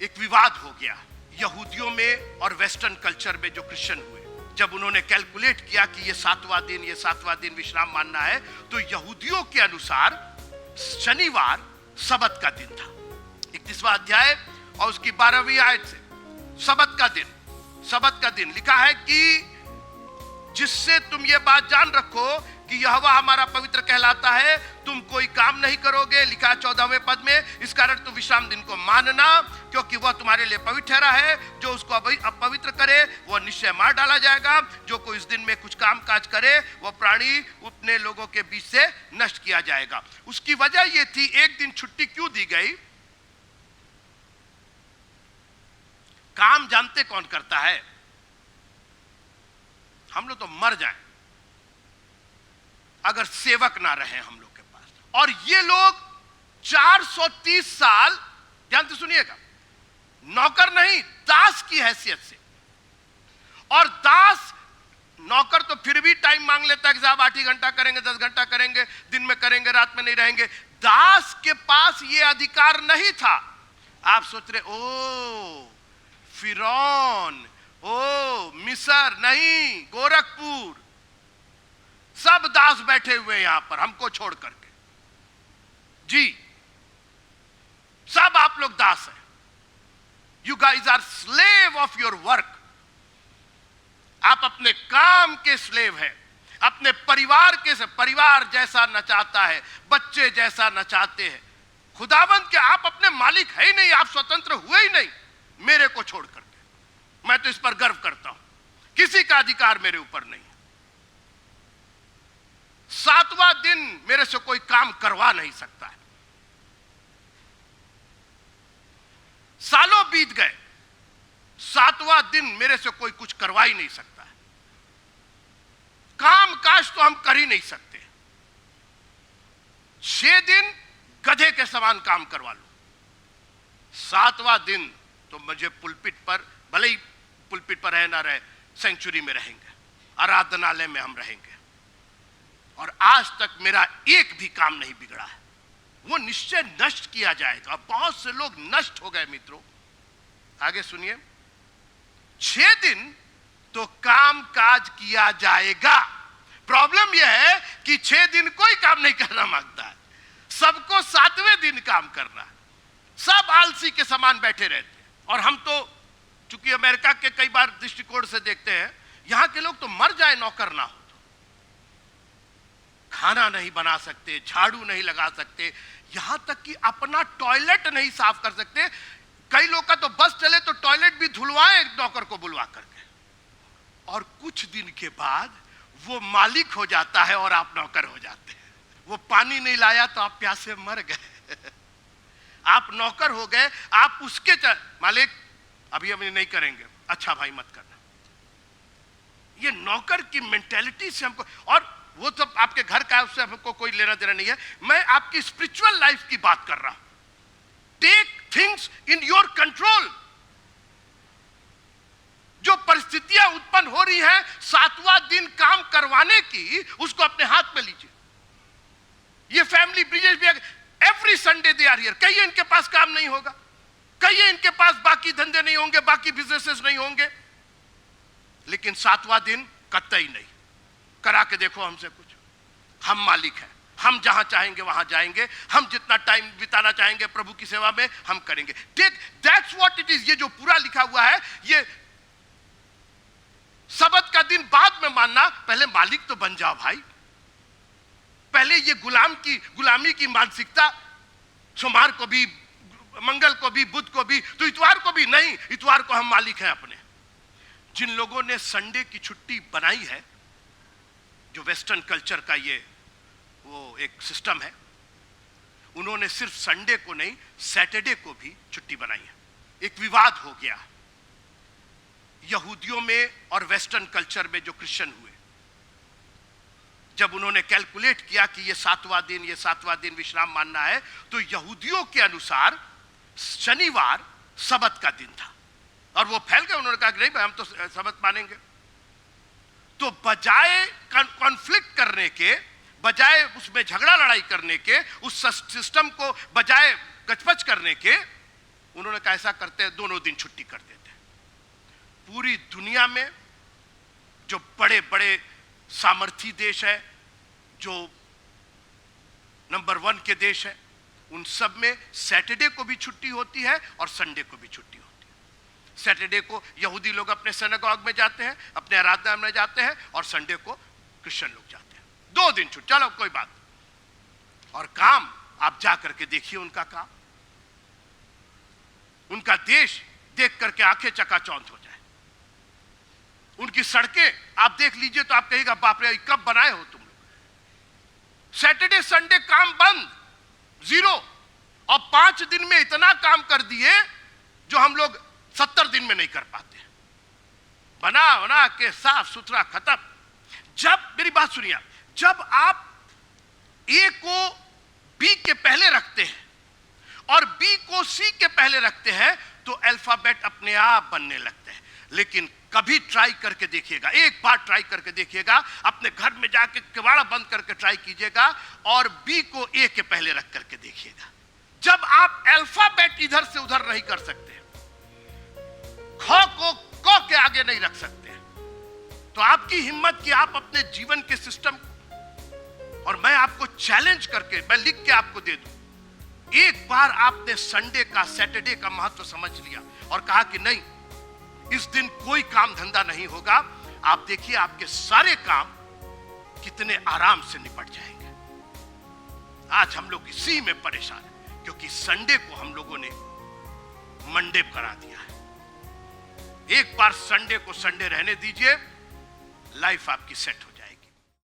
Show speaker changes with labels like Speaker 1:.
Speaker 1: एक विवाद हो गया यहूदियों में और वेस्टर्न कल्चर में जो क्रिश्चियन हुए। जब उन्होंने कैलकुलेट किया कि ये सातवां दिन विश्राम मानना है, तो यहूदियों के अनुसार शनिवार सबत का दिन था। 31वां अध्याय और उसकी 12वीं आयत से सबत का दिन लिखा है कि जिससे तुम ये बात जान रखो कि यहोवा हमारा पवित्र कहलाता है, तुम कोई काम नहीं करोगे। लिखा 14वें पद में, इस कारण तुम विश्राम दिन को मानना, क्योंकि वह तुम्हारे लिए पवित्र ठहरा है। जो उसको अपवित्र करे वह निश्चय मार डाला जाएगा। जो कोई इस दिन में कुछ काम काज करे वह प्राणी अपने लोगों के बीच से नष्ट किया जाएगा। उसकी वजह यह थी, एक दिन छुट्टी क्यों दी गई? काम जानते कौन करता है? हम लोग तो मर जाएं अगर सेवक ना रहे हम लोग के पास। और ये लोग 430 साल, ध्यान से सुनिएगा, नौकर नहीं दास की हैसियत से। और दास नौकर तो फिर भी टाइम मांग लेता है कि साहब 8 ही घंटा करेंगे, 10 घंटा करेंगे, दिन में करेंगे, रात में नहीं रहेंगे। दास के पास ये अधिकार नहीं था। आप सोच रहे ओ फिरौन, ओ मिस्र नहीं, गोरखपुर, सब दास बैठे हुए यहां पर हमको छोड़ करके। जी, सब आप लोग दास हैं। You guys are slave of your work. आप अपने काम के स्लेव हैं, अपने परिवार के से। परिवार जैसा नचाता है, बच्चे जैसा नचाते हैं। खुदावंद के आप अपने मालिक है ही नहीं, आप स्वतंत्र हुए ही नहीं मेरे को छोड़ करके। मैं तो इस पर गर्व करता हूं, किसी का अधिकार मेरे ऊपर नहीं है। 7वां दिन मेरे से कोई काम करवा नहीं सकता है। सालों बीत गए, 7वां दिन मेरे से कोई कुछ करवा ही नहीं सकता है। काम काज तो हम कर ही नहीं सकते। 6 दिन गधे के समान काम करवा लो, 7वां दिन तो मुझे पुलपिट पर, भले ही पुलपिट पर रह ना रहे, सेंचुरी में रहेंगे, आराधनालय में हम रहेंगे। और आज तक मेरा एक भी काम नहीं बिगड़ा है। वो निश्चय नष्ट किया जाएगा। बहुत से लोग नष्ट हो गए मित्रों। आगे सुनिए, 6 दिन तो काम काज किया जाएगा। प्रॉब्लम यह है कि 6 दिन कोई काम नहीं करना मांगता है, सबको 7वें दिन काम करना है। सब आलसी के समान बैठे रहते हैं। और हम तो चूंकि अमेरिका के कई बार दृष्टिकोण से देखते हैं, यहां के लोग तो मर जाए नौकर ना हो, खाना नहीं बना सकते, झाड़ू नहीं लगा सकते, यहां तक कि अपना टॉयलेट नहीं साफ कर सकते। कई लोग का तो बस चले तो टॉयलेट भी धुलवाएं नौकर को बुलवा करके। और कुछ दिन के बाद वो मालिक हो जाता है और आप नौकर हो जाते हैं। वो पानी नहीं लाया तो आप प्यासे मर गए, आप नौकर हो गए। आप उसके मालिक अभी हम नहीं करेंगे, अच्छा भाई मत करना। ये नौकर की मेंटेलिटी से हमको, और वो सब आपके घर का है, उससे हमको कोई लेना देना नहीं है। मैं आपकी स्पिरिचुअल लाइफ की बात कर रहा हूं। Take things in your control. जो परिस्थितियां उत्पन्न हो रही हैं 7वां दिन काम करवाने की, उसको अपने हाथ में लीजिए। ये फैमिली ब्रिजेस भी every Sunday they are here. कहिए इनके पास काम नहीं होगा, कहिए इनके पास बाकी धंधे नहीं होंगे, बाकी बिजनेसेस नहीं होंगे, लेकिन 7वां दिन कतई नहीं। करा के देखो हमसे कुछ। हम मालिक हैं, हम जहां चाहेंगे वहां जाएंगे, हम जितना टाइम बिताना चाहेंगे प्रभु की सेवा में हम करेंगे। Take that's what it is. ये जो पूरा लिखा हुआ है, ये सबत का दिन बाद में मानना, पहले मालिक तो बन जाओ भाई। पहले ये गुलामी की मानसिकता, सोमवार को भी, मंगल को भी, बुध को भी, तो इतवार को भी नहीं। इतवार को हम मालिक हैं अपने। जिन लोगों ने संडे की छुट्टी बनाई है, जो वेस्टर्न कल्चर का ये वो एक सिस्टम है, उन्होंने सिर्फ संडे को नहीं सैटरडे को भी छुट्टी बनाई है। एक विवाद हो गया यहूदियों में और वेस्टर्न कल्चर में जो क्रिश्चियन हुए। जब उन्होंने कैलकुलेट किया कि ये 7वां दिन विश्राम मानना है, तो यहूदियों के अनुसार शनिवार सबत का दिन था। और वो फैल गए, उन्होंने कहा कि नहीं भाई हम तो सबत मानेंगे। तो बजाय कॉन्फ्लिक्ट करने के, बजाय उसमें झगड़ा लड़ाई करने के, उस सिस्टम को बजाय गचपच करने के, उन्होंने कहा ऐसा करते हैं, दोनों दिन छुट्टी कर देते हैं। पूरी दुनिया में जो बड़े बड़े सामर्थी देश है, जो नंबर 1 के देश है, उन सब में सैटरडे को भी छुट्टी होती है और संडे को भी छुट्टी होती है। सैटरडे को यहूदी लोग अपने सिनेगॉग में जाते हैं, अपने आराधना में जाते हैं, और संडे को क्रिश्चियन लोग जाते हैं। 2 दिन छुट्टी, चलो कोई बात। और काम आप जा करके देखिए, उनका काम, उनका देश देख करके आंखें चकाचौंध हो जाए। उनकी सड़कें आप देख लीजिए तो आप कहिएगा बाप रे, कब बनाए हो तुम लोग। सैटरडे संडे काम बंद, 0। और 5 दिन में इतना काम कर दिए जो हम लोग 70 दिन में नहीं कर पाते। बना बना के साफ सुथरा खत्म। जब, मेरी बात सुनिए, जब आप ए को बी के पहले रखते हैं और बी को सी के पहले रखते हैं तो अल्फाबेट अपने आप बनने लगते हैं। लेकिन कभी ट्राई करके देखिएगा, एक बार ट्राई करके देखिएगा, अपने घर में जाके किवाड़ा बंद करके ट्राई कीजिएगा और बी को ए के पहले रख करके देखिएगा। जब आप अल्फाबेट इधर से उधर नहीं कर सकते, ख को क के आगे नहीं रख सकते, तो आपकी हिम्मत कि आप अपने जीवन के सिस्टम, और मैं आपको चैलेंज करके, मैं लिख के आपको दे दूं, एक बार आपने संडे का, सैटरडे का महत्व समझ लिया और कहा कि नहीं, इस दिन कोई काम धंधा नहीं होगा, आप देखिए आपके सारे काम कितने आराम से निपट जाएंगे। आज हम लोग इसी में परेशान हैं क्योंकि संडे को हम लोगों ने मंडे करा दिया है। एक बार संडे को संडे रहने दीजिए, लाइफ आपकी सेट हो